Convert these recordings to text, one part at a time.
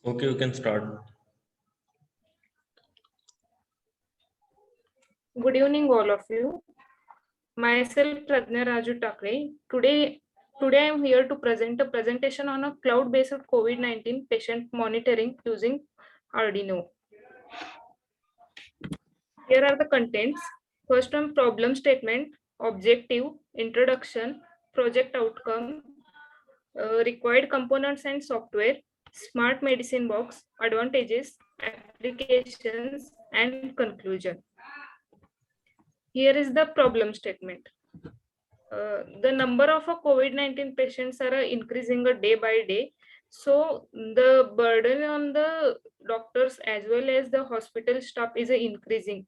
Okay, you can start. Good evening, all of you. Myself, Pradnya Raju Takre. Today I am here to present a presentation on a cloud-based COVID-19 patient monitoring using Arduino. Here are the contents. First one, problem statement, objective, introduction, project outcome, required components and software, smart medicine box, advantages, applications, and conclusion. Here is the problem statement. The number of COVID-19 patients are increasing day by day. So the burden on the doctors as well as the hospital staff is increasing.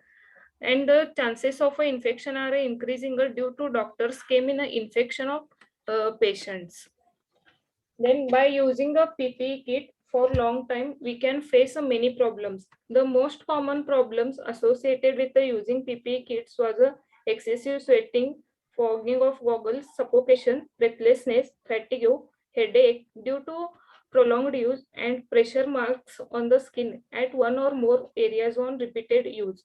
And the chances of infection are increasing due to doctors came in an infection of patients. Then by using a PPE kit for long time, we can face many problems. The most common problems associated with the using PPE kits was excessive sweating, fogging of goggles, suffocation, breathlessness, fatigue, headache due to prolonged use, and pressure marks on the skin at one or more areas on repeated use.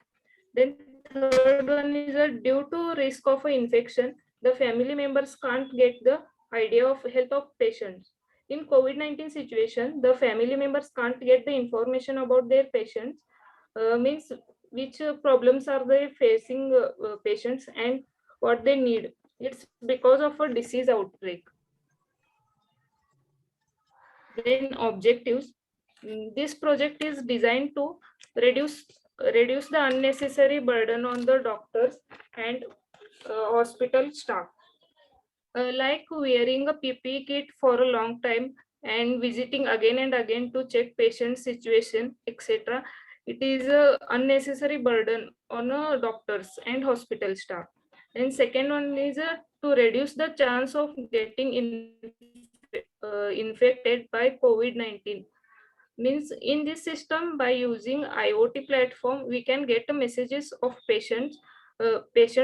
Then third one is due to risk of infection, the family members can't get the idea of health of patients. In COVID-19 situation, the family members can't get the information about their patients, means which problems are they facing patients and what they need. It's because of a disease outbreak. Then objectives. This project is designed to reduce the unnecessary burden on the doctors and hospital staff. Like wearing a PPE kit for a long time and visiting again and again to check patient situation, etc. It is a unnecessary burden on doctors and hospital staff. And second one is to reduce the chance of getting infected by COVID-19. Means in this system, by using IoT platform, we can get messages of patient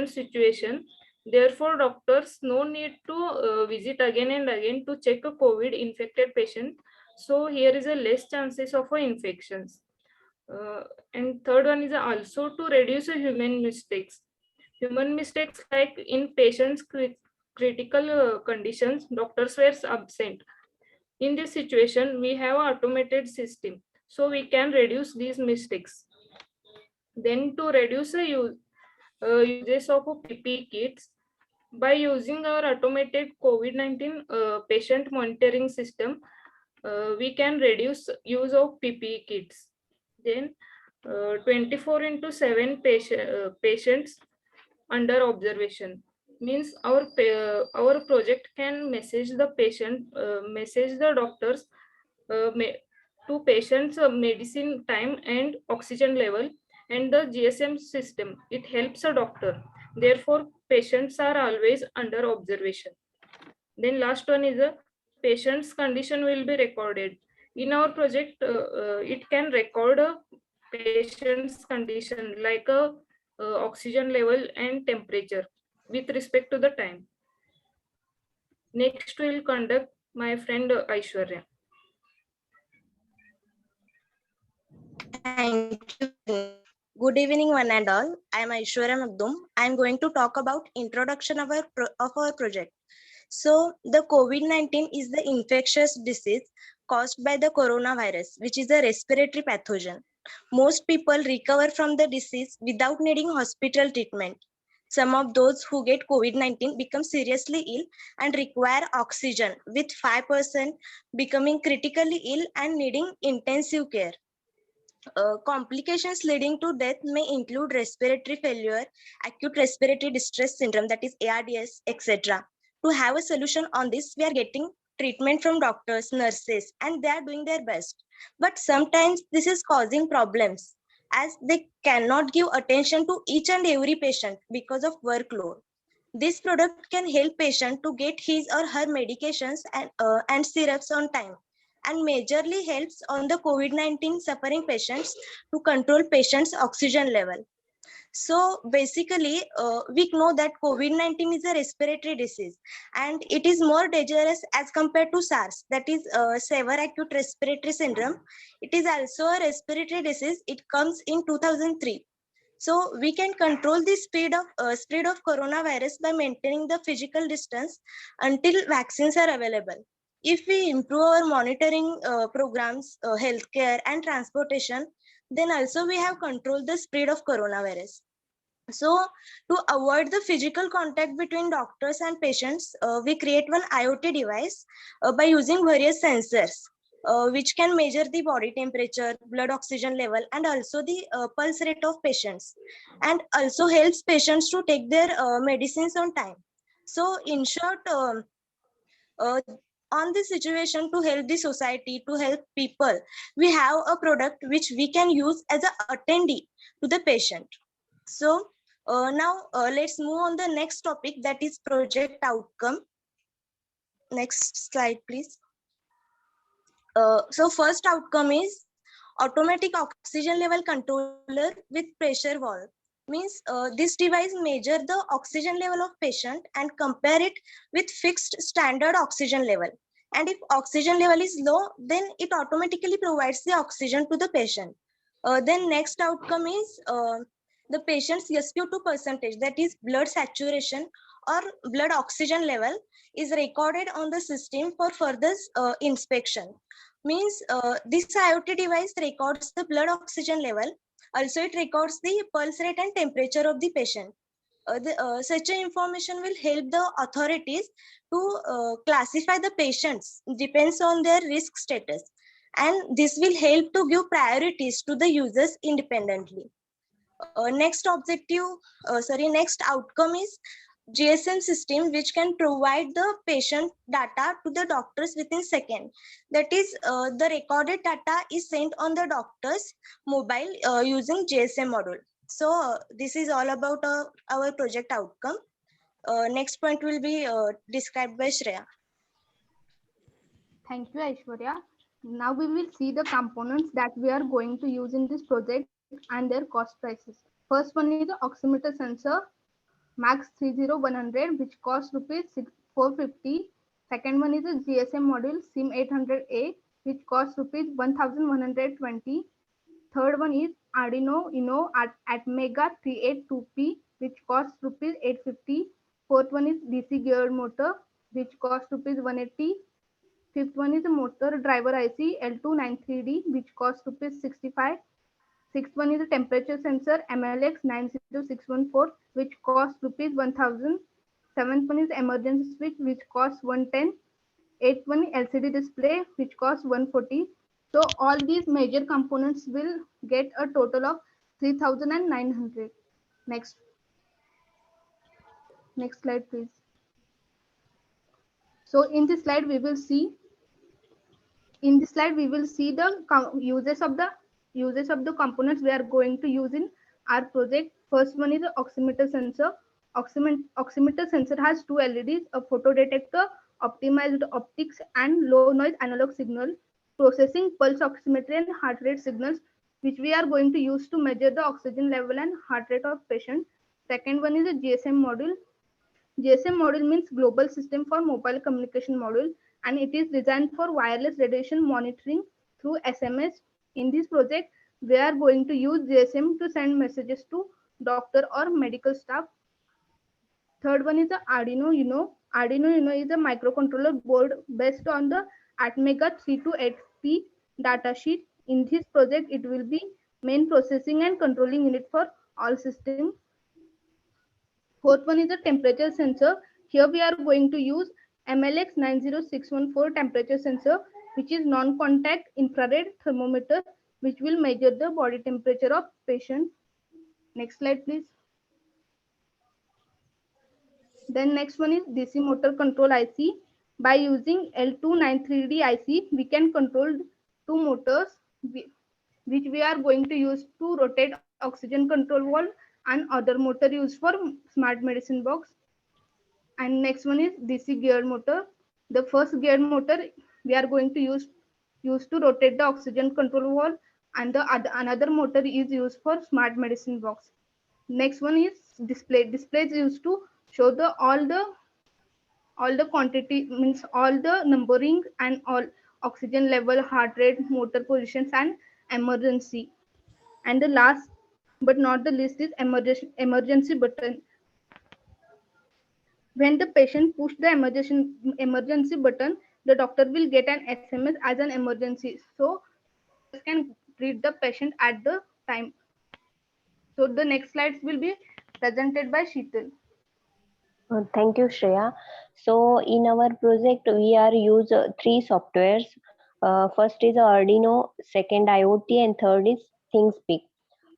situation. Therefore, doctors no need to visit again and again to check a COVID infected patient. So here is a less chances of infections. And third one is also to reduce human mistakes. Human mistakes like in patients critical conditions, doctors were absent. In this situation, we have automated system, so we can reduce these mistakes. Then to reduce the uses of PPE kits, by using our automated COVID-19 patient monitoring system, we can reduce use of PPE kits. Then 24/7 patients under observation means our project can message the patient, message the doctors to patients medicine time and oxygen level, and the GSM system, it helps a doctor. Therefore, patients are always under observation. Then last one is a patient's condition will be recorded. In our project, it can record a patient's condition like a oxygen level and temperature with respect to the time. Next will conduct my friend Aishwarya. Thank you. Good evening, one and all. I am Aishwarya Magdum. I am going to talk about introduction of our project. So, the COVID-19 is the infectious disease caused by the coronavirus, which is a respiratory pathogen. Most people recover from the disease without needing hospital treatment. Some of those who get COVID-19 become seriously ill and require oxygen, with 5% becoming critically ill and needing intensive care. Complications leading to death may include respiratory failure, acute respiratory distress syndrome, that is ARDS, etc. To have a solution on this, we are getting treatment from doctors, nurses, and they are doing their best. But sometimes this is causing problems as they cannot give attention to each and every patient because of workload. This product can help patient to get his or her medications and syrups on time, and majorly helps on the COVID-19 suffering patients to control patients' oxygen level. So basically, we know that COVID-19 is a respiratory disease and it is more dangerous as compared to SARS, that is severe acute respiratory syndrome. It is also a respiratory disease. It comes in 2003. So we can control the spread of coronavirus by maintaining the physical distance until vaccines are available. If we improve our monitoring programs, healthcare and transportation, then also we have controlled the spread of coronavirus. So to avoid the physical contact between doctors and patients, we create one IoT device by using various sensors, which can measure the body temperature, blood oxygen level, and also the pulse rate of patients, and also helps patients to take their medicines on time. So in short, uh, on this situation, to help the society, to help people, we have a product which we can use as an attendee to the patient. So now let's move on the next topic, that is project outcome. Next slide, please. So first outcome is automatic oxygen level controller with pressure valve. Means this device measure the oxygen level of patient and compare it with fixed standard oxygen level. And if oxygen level is low, then it automatically provides the oxygen to the patient. Then next outcome is the patient's SpO2 percentage, that is blood saturation or blood oxygen level, is recorded on the system for further inspection. Means this IoT device records the blood oxygen level. Also, it records the pulse rate and temperature of the patient. Such a information will help the authorities to classify the patients depends on their risk status, and this will help to give priorities to the users independently. Next outcome is GSM system, which can provide the patient data to the doctors within second. That is, the recorded data is sent on the doctor's mobile using GSM module. So this is all about our project outcome. Next point will be described by Shreya. Thank you, Aishwarya. Now we will see the components that we are going to use in this project and their cost prices. First one is the oximeter sensor Max 30100, which costs rupees 450. Second one is a GSM module SIM 800A, which costs rupees 1120. Third one is Arduino Uno at Mega 382P, which costs rupees 850. Fourth one is DC geared motor, which costs rupees 180. Fifth one is a motor driver IC L293D, which costs rupees 65. Sixth one is a temperature sensor MLX 90614, which costs rupees 1000. Seventh one is emergency switch, which costs 110. Eighth one is LCD display, which costs 140. So all these major components will get a total of 3900. Next slide, please. So in this slide, we will see the uses of the components we are going to use in our project. First one is the oximeter sensor. Oximeter sensor has two LEDs, a photo detector, optimized optics, and low noise analog signal, processing pulse oximetry and heart rate signals, which we are going to use to measure the oxygen level and heart rate of patient. Second one is a GSM module. GSM module means Global System for Mobile Communication Module, and it is designed for wireless radiation monitoring through SMS. In this project, we are going to use GSM to send messages to doctor or medical staff. Third one is the Arduino Uno. Arduino Uno is a microcontroller board based on the Atmega 328P datasheet. In this project, it will be main processing and controlling unit for all systems. Fourth one is the temperature sensor. Here we are going to use MLX 90614 temperature sensor, which is non-contact infrared thermometer, which will measure the body temperature of patient. Next slide, please. Then next one is DC motor control IC. By using L293D IC, we can control two motors, which we are going to use to rotate oxygen control valve, and other motor used for smart medicine box. And next one is DC geared motor. The first geared motor we are going to use to rotate the oxygen control valve, and the another motor is used for smart medicine box. Next one is display. Display is used to show the all the quantity, means all the numbering and all oxygen level, heart rate, motor positions, and emergency. And the last but not the least is emergency button. When the patient push the emergency button, the doctor will get an SMS as an emergency. So doctors can treat the patient at the time. So the next slides will be presented by Sheetal. Thank you, Shreya. So in our project, we are use three softwares. First is Arduino, second IoT, and third is ThinkSpeak.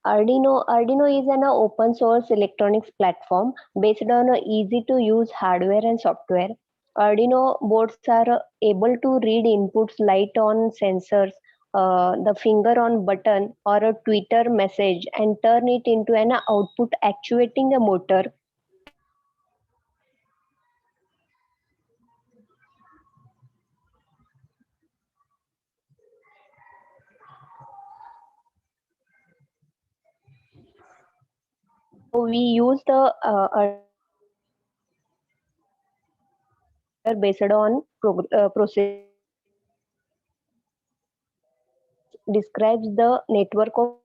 Arduino is an open source electronics platform based on easy to use hardware and software. Arduino boards are able to read inputs light on sensors, the finger on button or a Twitter message and turn it into an output actuating a motor. So we use the based on process describes the network of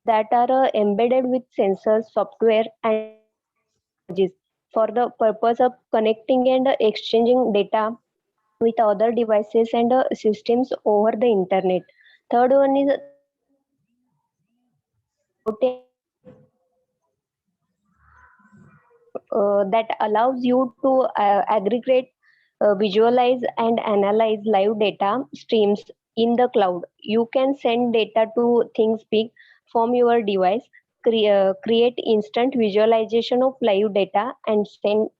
that are embedded with sensors, software, and technologies for the purpose of connecting and exchanging data with other devices and systems over the internet. Third one is that allows you to aggregate, visualize, and analyze live data streams in the cloud. You can send data to ThinkSpeak from your device, create instant visualization of live data, and send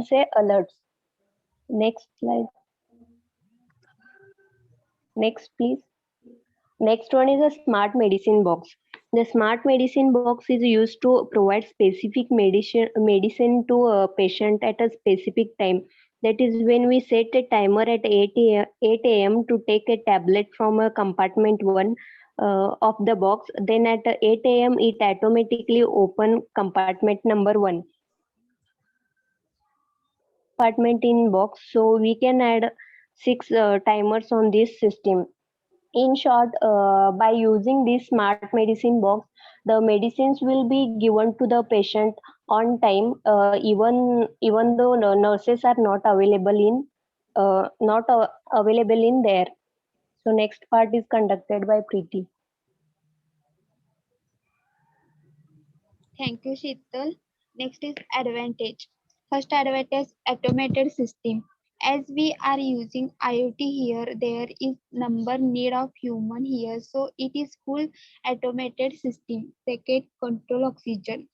say alerts. Next slide. Next, please. Next one is a smart medicine box. The smart medicine box is used to provide specific medicine to a patient at a specific time. That is when we set a timer at 8 a.m. to take a tablet from a compartment 1 of the box. Then at 8 a.m. it automatically open compartment number 1. Compartment in box, so we can add 6 timers on this system. In short, by using this smart medicine box, the medicines will be given to the patient on time, even though nurses are not available in there. So next part is conducted by Preeti. Thank you, Sheetal. Next is advantage. First advantage, automated system. As we are using IoT here, there is number need of human here, so it is full automated system. Second, control oxygen.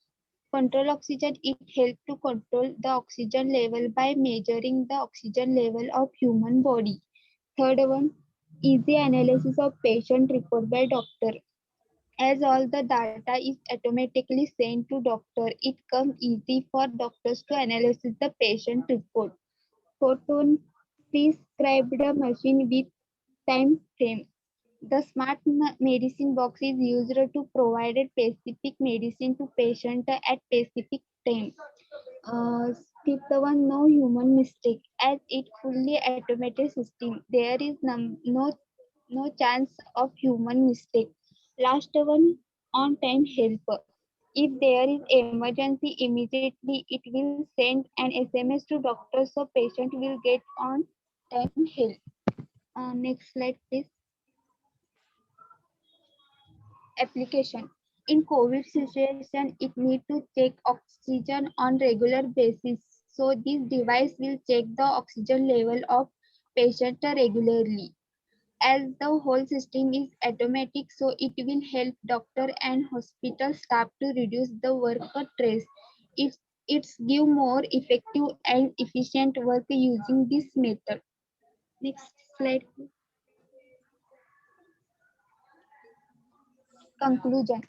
Control oxygen, it helps to control the oxygen level by measuring the oxygen level of human body. Third one, easy analysis of patient report by doctor. As all the data is automatically sent to doctor, it comes easy for doctors to analyze the patient report. Fourth one, prescribed machine with time frame. The smart medicine box is used to provide a specific medicine to patient at specific time. Fifth one, no human mistake. As it fully automated system, there is no chance of human mistake. Last one, on time help. If there is emergency, immediately it will send an SMS to doctor so patient will get on time help. Next slide, please. Application. In COVID situation, it need to check oxygen on regular basis. So this device will check the oxygen level of patient regularly. As the whole system is automatic, so it will help doctor and hospital staff to reduce the work stress. It's give more effective and efficient work using this method. Next slide. Conclusion.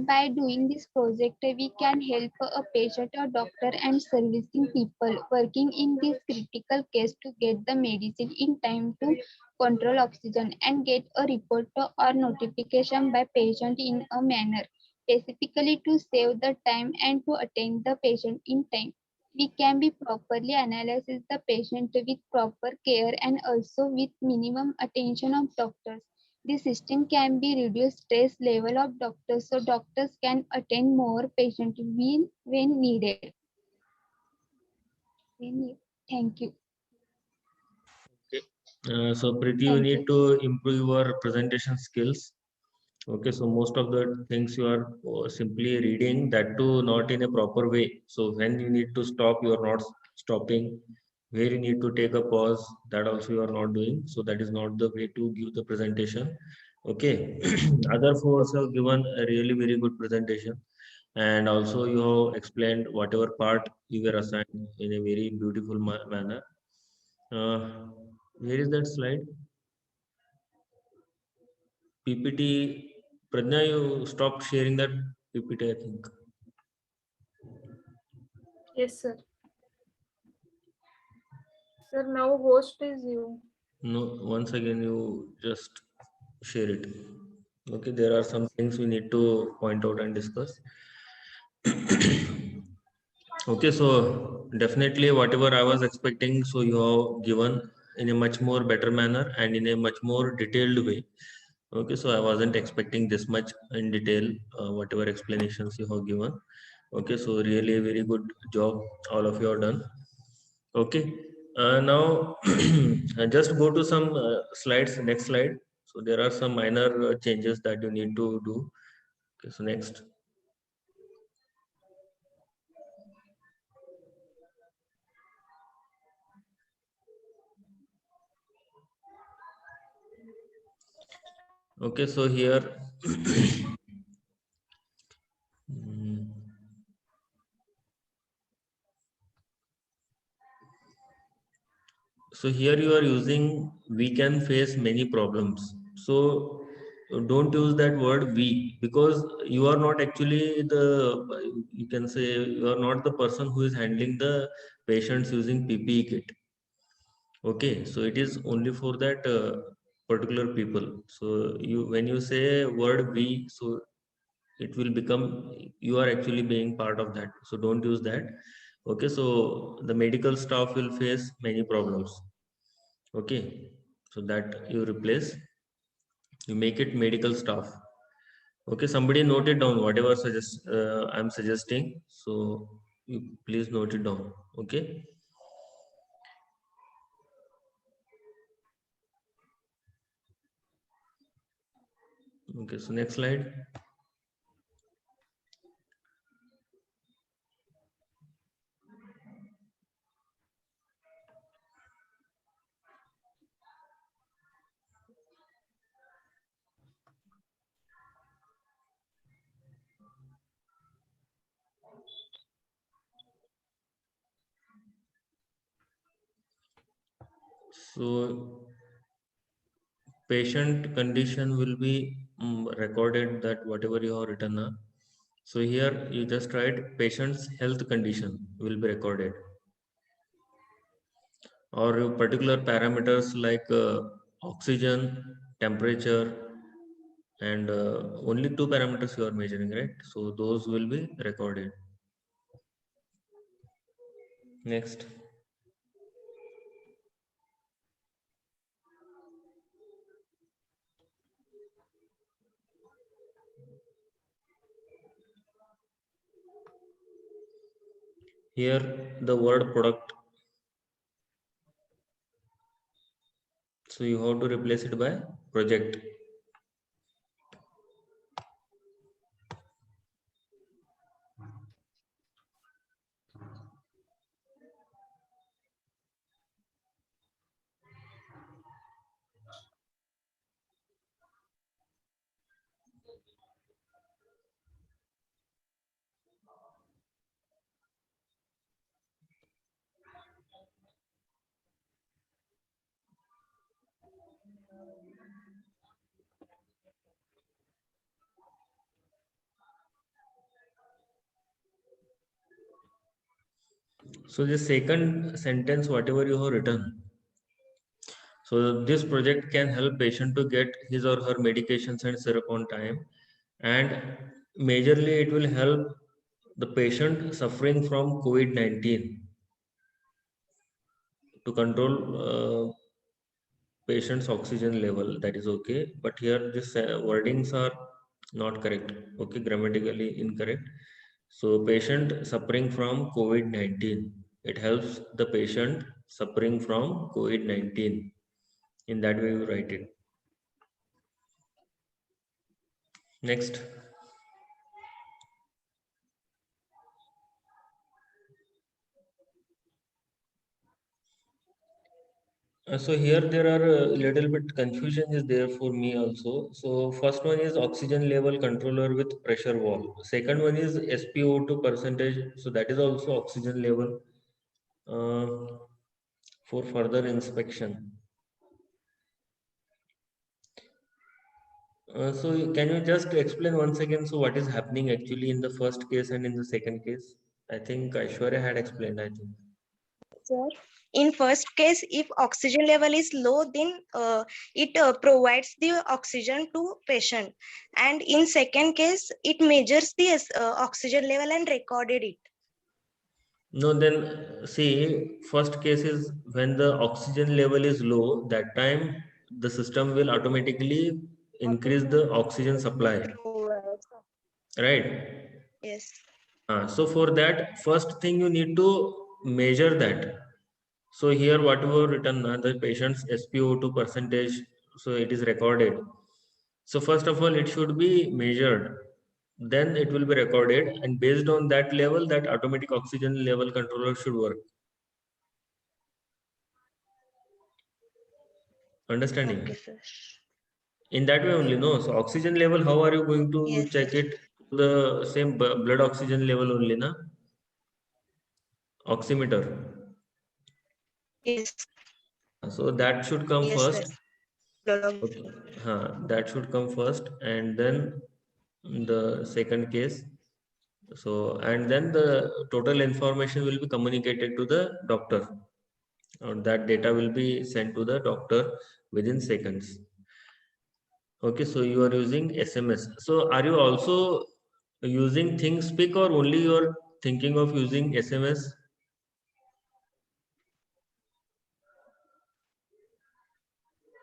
By doing this project, we can help a patient, a doctor, and servicing people working in this critical case to get the medicine in time to control oxygen and get a report or notification by patient in a manner, specifically to save the time and to attend the patient in time. We can be properly analyze the patient with proper care and also with minimum attention of doctors. The system can be reduce stress level of doctors so doctors can attend more patients when needed. Thank you. Okay. So Preeti, you Thank need you. to improve your presentation skills. Okay, so most of the things you are simply reading, that too not in a proper way. So when you need to stop, you are not stopping. Where you need to take a pause, that also you are not doing. So that is not the way to give the presentation. Okay. Other four have given a really very good presentation. And also you have explained whatever part you were assigned in a very beautiful manner. Uh, where is that slide? PPT. Pradnya, you stopped sharing that PPT, I think. Yes, sir. Sir, now host is you. No, once again, you just share it. Okay, there are some things we need to point out and discuss. Okay, so definitely whatever I was expecting, so you have given in a much more better manner and in a much more detailed way. Okay, so I wasn't expecting this much in detail, whatever explanations you have given. Okay, so really a very good job all of you have done. Okay, now just go to some slides, next slide. So there are some minor changes that you need to do. Okay, so next. Okay, so here mm, so here you are using we can face many problems. So don't use that word we, because you are not actually the, you can say you are not the person who is handling the patients using PPE kit. Okay, so it is only for that particular people. So you, when you say word we, so it will become you are actually being part of that. So don't use that. Okay, so the medical staff will face many problems. Okay, so that you replace, you make it medical staff. Okay, somebody note it down, whatever I'm suggesting. So you please note it down. Okay. Okay, so next slide. So patient condition will be recorded, that whatever you have written. So here you just write patient's health condition will be recorded, or your particular parameters like oxygen, temperature, and only two parameters you are measuring, right? So those will be recorded. Next. Here the word product, so you have to replace it by project. So the second sentence, whatever you have written, so this project can help patient to get his or her medications and syrup on time, and majorly it will help the patient suffering from COVID-19 to control patient's oxygen level. That is okay, but here this wordings are not correct. Okay, grammatically incorrect. So patient suffering from COVID-19. It helps the patient suffering from COVID-19. In that way, you write it. Next. So here there are a little bit confusion is there for me also. So first one is oxygen level controller with pressure valve. Second one is SpO2 percentage. So that is also oxygen level for further inspection. So can you just explain once again, so what is happening actually in the first case and in the second case? I think Aishwarya had explained, I think. Sir, in first case, if oxygen level is low, then it provides the oxygen to patient. And in second case, it measures the oxygen level and recorded it. No, then see, first case is when the oxygen level is low, that time the system will automatically increase the oxygen supply, right? Yes. So for that, first thing you need to measure that. So here whatever written, the patient's SpO2 percentage, so it is recorded. So first of all, it should be measured. Then it will be recorded, and based on that level, that automatic oxygen level controller should work. Understanding? Okay, sir. In that way only, no? So oxygen level, how are you going to Yes, check sir. it? The same blood oxygen level only, na? Oximeter. Yes. So that should come Yes, sir. first. Okay. That should come first, and then the second case. So, and then the total information will be communicated to the doctor. That data will be sent to the doctor within seconds. Okay, so you are using SMS. So are you also using ThinkSpeak, or only you are thinking of using SMS?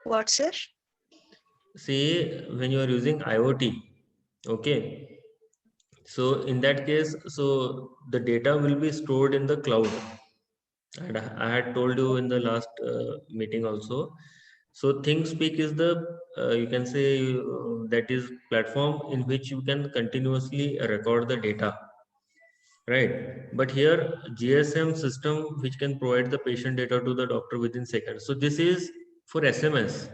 What, sir? See, when you are using IoT, okay. So in that case, so the data will be stored in the cloud. And I had told you in the last meeting also. So ThinkSpeak is the you can say that is platform in which you can continuously record the data, right? But here GSM system which can provide the patient data to the doctor within seconds. So this is for SMS.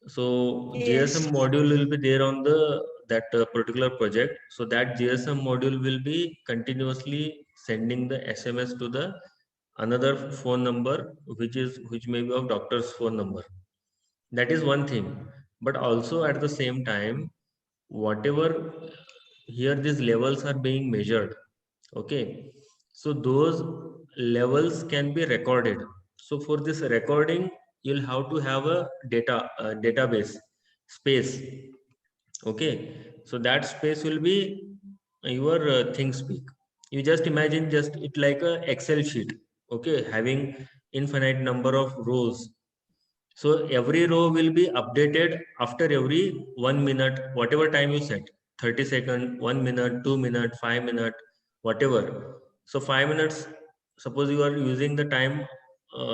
So Yes. GSM module will be there on the that particular project. So that GSM module will be continuously sending the SMS to the another phone number, which may be of doctor's phone number. That is one thing. But also at the same time, whatever here these levels are being measured, okay. So those levels can be recorded. So for this recording, you'll have to have a database space, okay. So that space will be your ThinkSpeak. You just imagine just it like a Excel sheet, okay, having infinite number of rows. So every row will be updated after every 1 minute, whatever time you set, 30 seconds, 1 minute, 2 minute, 5 minute, whatever. So 5 minutes, suppose you are using the time,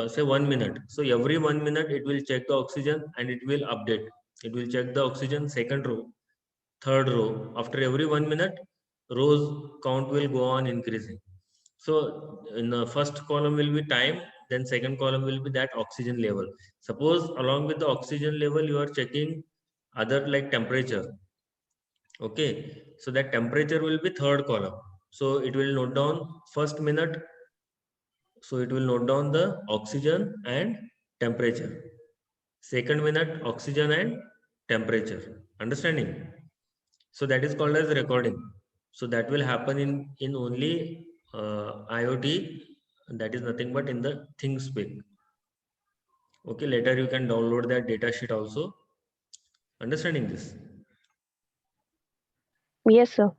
say 1 minute. So every 1 minute it will check the oxygen and it will update. It will check the oxygen second row, third row. After every 1 minute, rows count will go on increasing. So in the first column will be time, then second column will be that oxygen level. Suppose along with the oxygen level, you are checking other like temperature. Okay, so that temperature will be third column. So it will note down first minute. So it will note down the oxygen and temperature. Second minute, oxygen and temperature. Understanding? So that is called as recording. So that will happen in only IoT, that is nothing but in the ThinkSpeak. Okay, later you can download that data sheet also. Understanding this? Yes, sir.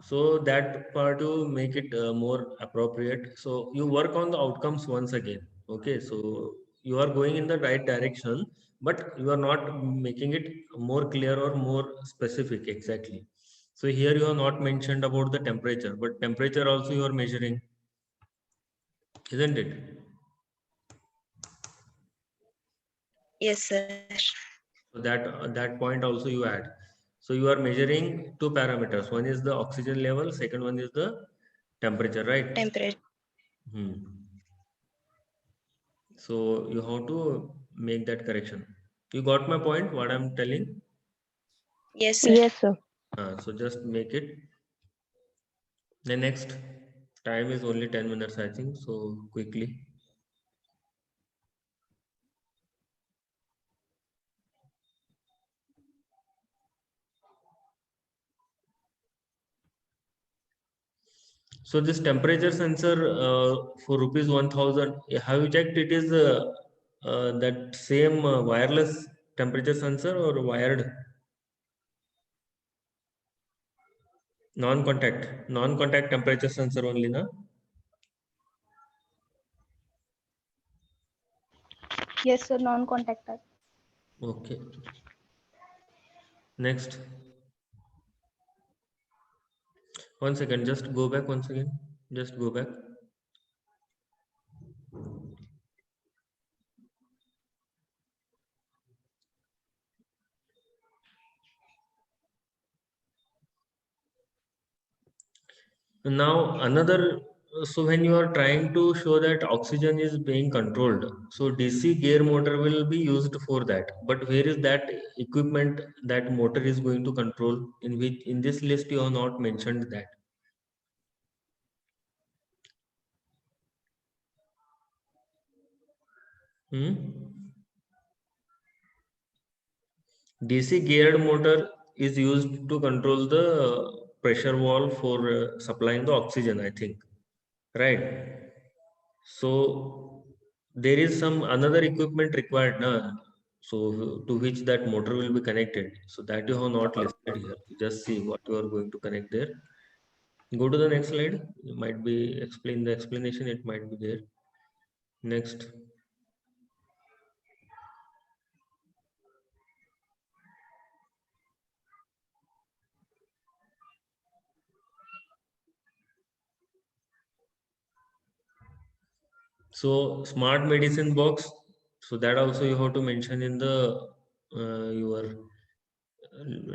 So that part to make it more appropriate. So you work on the outcomes once again. Okay, so you are going in the right direction, but you are not making it more clear or more specific exactly. So here you are not mentioned about the temperature, but temperature also you are measuring, isn't it? Yes, sir. So that point also you add. So you are measuring two parameters. One is the oxygen level, second one is the temperature, right? Temperature. Hmm. So you have to make that correction. You got my point, what I'm telling? Yes, sir. Yes, sir. So just make it. The next time is only 10 minutes, I think. So quickly. So this temperature sensor for rupees 1000, have you checked it is that same wireless temperature sensor or wired? Non-contact temperature sensor only, na? Yes, sir, non-contact type. Okay. Next. One second, just go back once again. Just go back. Now another, so when you are trying to show that oxygen is being controlled, so DC gear motor will be used for that. But where is that equipment that motor is going to control? In which in this list you have not mentioned that. DC geared motor is used to control the pressure valve for supplying the oxygen, I think. Right. So there is some another equipment required now. So to which that motor will be connected. So that you have not listed here. Just see what you are going to connect there. Go to the next slide. You might be explain the explanation. It might be there. Next. So smart medicine box. So that also you have to mention in the your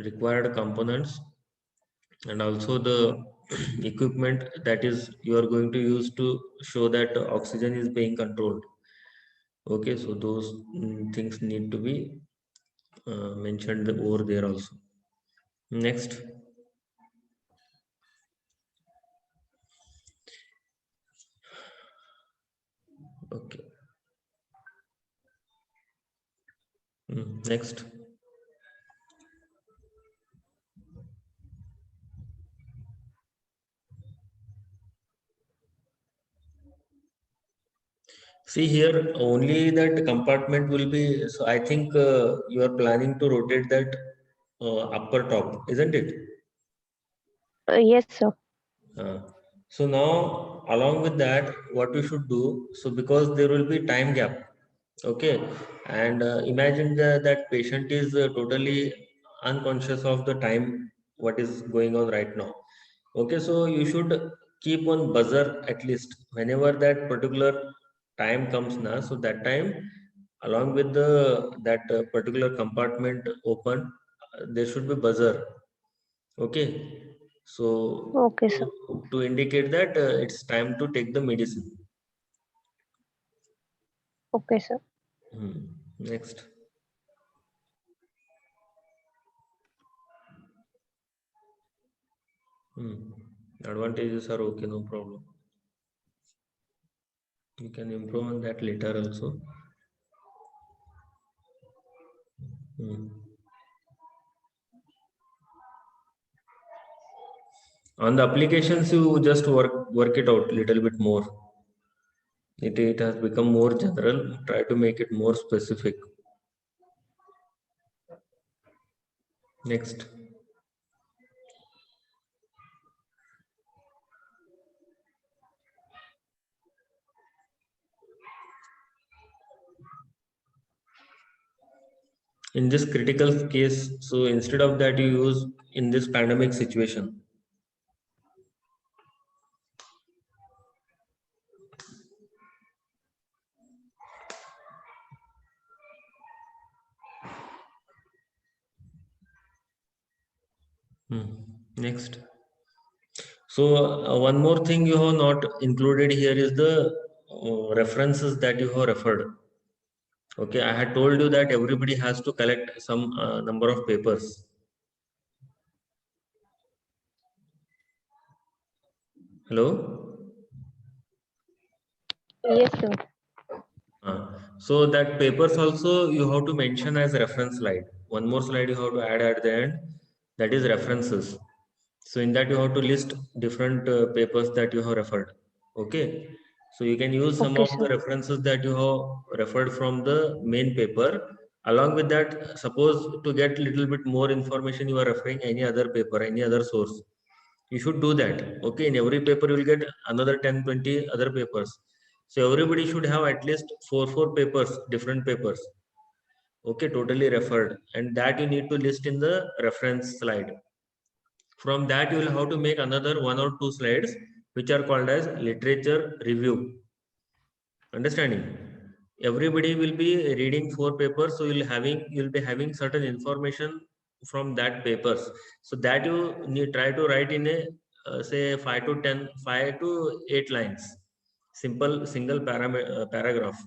required components, and also the equipment that is you are going to use to show that oxygen is being controlled. Okay, so those things need to be mentioned over there also. Next. Okay. Next. See here, only that compartment will be, so I think you are planning to rotate that upper top, isn't it? Yes, sir. So now, along with that, what you should do, so because there will be time gap, okay, and imagine that patient is totally unconscious of the time, what is going on right now. Okay, so you should keep one buzzer at least whenever that particular time comes now. So that time, along with the that particular compartment open, there should be buzzer. Okay, so Okay, sir. to indicate that it's time to take the medicine. Okay, sir. Next. Advantages are okay, no problem. You can improve on that later also. On the applications, you just work it out a little bit more. It has become more general. Try to make it more specific. Next. In this critical case, so instead of that, you use in this pandemic situation. Next. So one more thing you have not included here is the references that you have referred. Okay, I had told you that everybody has to collect some number of papers. Hello? Yes, sir. So that papers also you have to mention as reference slide. One more slide you have to add at the end, that is references. So in that you have to list different papers that you have referred. Okay. So you can use some Okay, of sir. the references that you have referred from the main paper. Along with that, suppose to get little bit more information, you are referring any other paper, any other source. You should do that. Okay. In every paper, you will get another 10, 20 other papers. So everybody should have at least four papers, different papers. Okay, totally referred. And that you need to list in the reference slide. From that, you will have to make another 1 or 2 slides, which are called as literature review. Understanding? Everybody will be reading 4 papers, so you'll be having certain information from that papers. So that you need try to write in a say 5 to 8 lines. Simple single paragraph.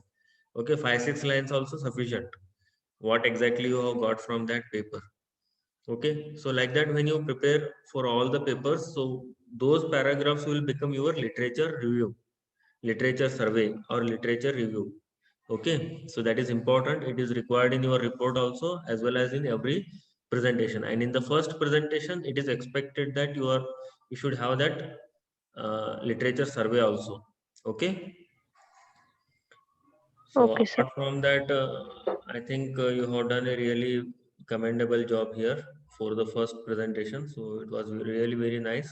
Okay, 5-6 lines also sufficient. What exactly you have got from that paper. Okay, so like that, when you prepare for all the papers, so those paragraphs will become your literature review, literature survey, or literature review. Okay, so that is important. It is required in your report also, as well as in every presentation. And in the first presentation, it is expected that you should have that literature survey also. Okay. So Okay, sir. apart from that, I think you have done a really commendable job here for the first presentation. So it was really very nice.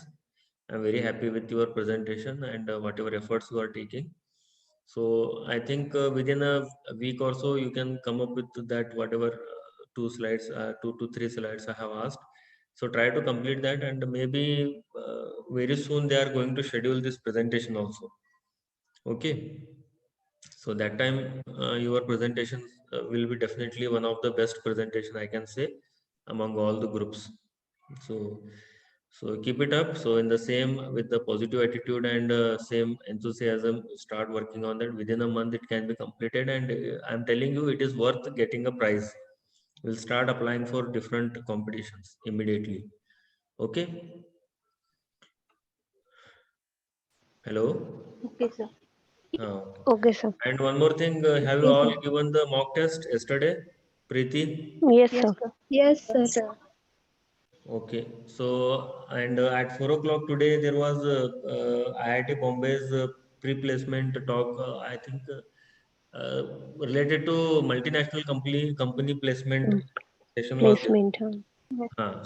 I'm very happy with your presentation and whatever efforts you are taking. So I think within a week or so, you can come up with that whatever 2 to 3 slides I have asked. So try to complete that, and maybe very soon they are going to schedule this presentation also. Okay. So that time your presentation will be definitely one of the best presentation I can say among all the groups. So keep it up. So in the same with the positive attitude and same enthusiasm, start working on that. Within a month it can be completed, and I'm telling you it is worth getting a prize. We'll start applying for different competitions immediately. Okay. Hello. Okay, sir. Uh, Okay, sir. and one more thing, have you Okay, all sir. given the mock test yesterday? Preeti? Yes, Yes, sir. sir. Yes, sir. Yes, sir. Okay. So, and at 4 o'clock today, there was IIT Bombay's pre-placement talk, I think, related to multinational company placement Mm. session was there. Placement.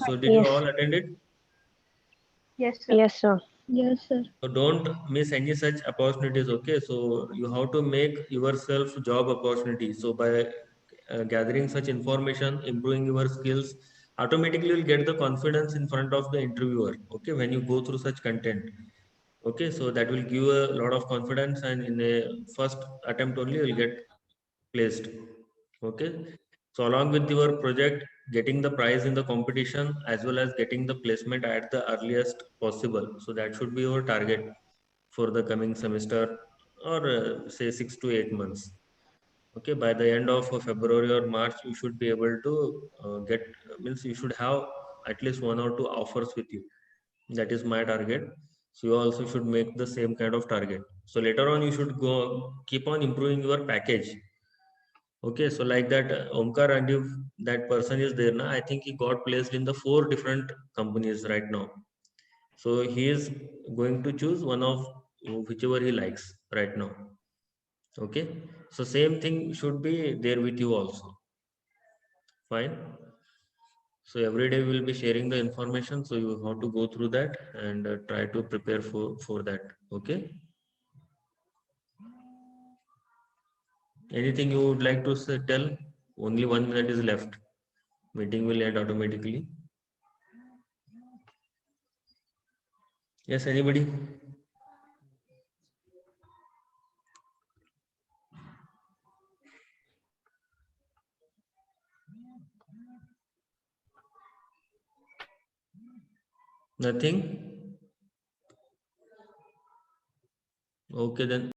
So, did you Yes. all attend it? Yes, sir. Yes, sir. Yes, sir. So don't miss any such opportunities. Okay, so you have to make yourself job opportunity. So by gathering such information, improving your skills, automatically you'll get the confidence in front of the interviewer. Okay, when you go through such content. Okay, so that will give a lot of confidence, and in a first attempt only you'll get placed. Okay, so along with your project, getting the prize in the competition as well as getting the placement at the earliest possible, so that should be your target for the coming semester, or say 6 to 8 months. Okay, by the end of February or March you should be able to get, means you should have at least 1 or 2 offers with you. That is my target. So you also should make the same kind of target. So later on you should go keep on improving your package. Okay, so like that, Omkar, and if that person is there now, I think he got placed in the 4 different companies right now. So he is going to choose one of whichever he likes right now. Okay, so same thing should be there with you also. Fine. So every day we will be sharing the information, so you have to go through that and try to prepare for that. Okay. Anything you would like to say, tell? Only 1 minute is left. Meeting will end automatically. Yes, anybody? Nothing? Okay then.